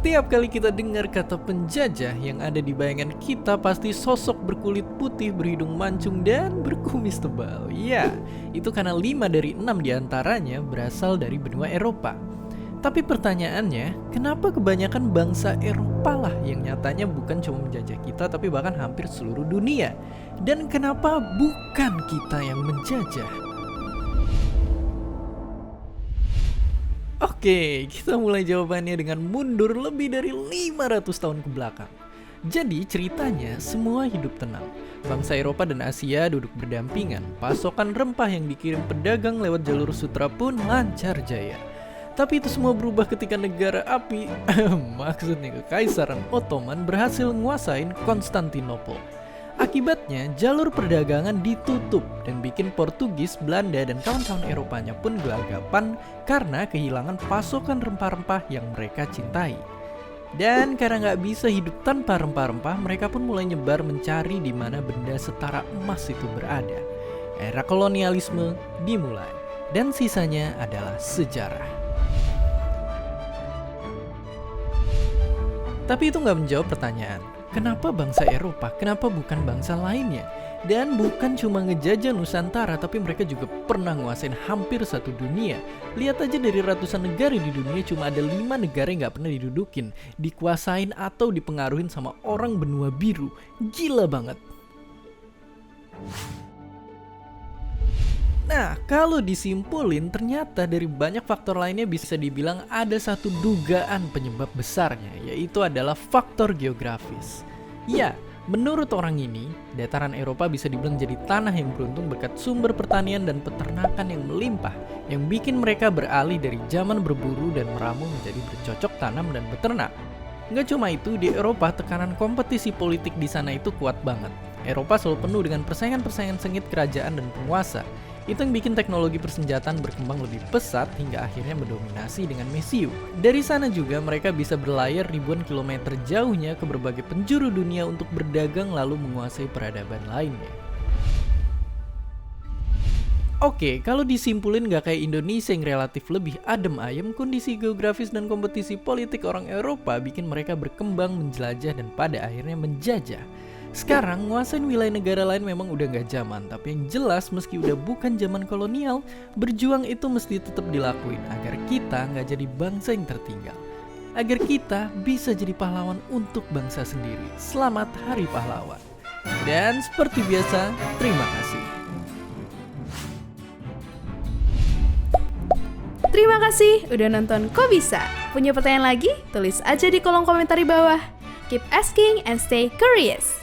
Setiap kali kita dengar kata penjajah, yang ada di bayangan kita pasti sosok berkulit putih, berhidung mancung, dan berkumis tebal. Ya, itu karena 5 dari 6 diantaranya berasal dari benua Eropa. Tapi pertanyaannya, kenapa kebanyakan bangsa Eropa lah yang nyatanya bukan cuma menjajah kita, tapi bahkan hampir seluruh dunia? Dan kenapa bukan kita yang menjajah? Oke, kita mulai jawabannya dengan mundur lebih dari 500 tahun ke belakang. Jadi ceritanya semua hidup tenang. Bangsa Eropa dan Asia duduk berdampingan. Pasokan rempah yang dikirim pedagang lewat jalur sutra pun lancar jaya. Tapi itu semua berubah ketika negara api, maksudnya Kekaisaran Ottoman, berhasil nguasain Konstantinopel. Akibatnya jalur perdagangan ditutup dan bikin Portugis, Belanda, dan kawan-kawan Eropanya pun gelagapan karena kehilangan pasokan rempah-rempah yang mereka cintai. Dan karena nggak bisa hidup tanpa rempah-rempah, mereka pun mulai nyebar mencari di mana benda setara emas itu berada. Era kolonialisme dimulai, dan sisanya adalah sejarah. Tapi itu nggak menjawab pertanyaan, kenapa bangsa Eropa, kenapa bukan bangsa lainnya? Dan bukan cuma ngejajah Nusantara, tapi mereka juga pernah nguasain hampir satu dunia. Lihat aja dari ratusan negara di dunia, cuma ada 5 negara yang nggak pernah didudukin, dikuasain atau dipengaruhin sama orang benua biru. Gila banget. Nah, kalau disimpulin, ternyata dari banyak faktor lainnya bisa dibilang ada satu dugaan penyebab besarnya, yaitu adalah faktor geografis. Ya, menurut orang ini, dataran Eropa bisa dibilang jadi tanah yang beruntung berkat sumber pertanian dan peternakan yang melimpah, yang bikin mereka beralih dari zaman berburu dan meramu menjadi bercocok tanam dan beternak. Nggak cuma itu, di Eropa tekanan kompetisi politik di sana itu kuat banget. Eropa selalu penuh dengan persaingan-persaingan sengit kerajaan dan penguasa. Itu yang bikin teknologi persenjataan berkembang lebih pesat hingga akhirnya mendominasi dengan mesiu. Dari sana juga mereka bisa berlayar ribuan kilometer jauhnya ke berbagai penjuru dunia untuk berdagang lalu menguasai peradaban lainnya. Oke, kalau disimpulin gak kayak Indonesia yang relatif lebih adem ayem, kondisi geografis dan kompetisi politik orang Eropa bikin mereka berkembang, menjelajah, dan pada akhirnya menjajah. Sekarang, nguasain wilayah negara lain memang udah gak zaman, tapi yang jelas meski udah bukan zaman kolonial, berjuang itu mesti tetap dilakuin agar kita gak jadi bangsa yang tertinggal. Agar kita bisa jadi pahlawan untuk bangsa sendiri. Selamat Hari Pahlawan. Dan seperti biasa, terima kasih. Terima kasih udah nonton Kok Bisa? Punya pertanyaan lagi? Tulis aja di kolom komentar di bawah. Keep asking and stay curious.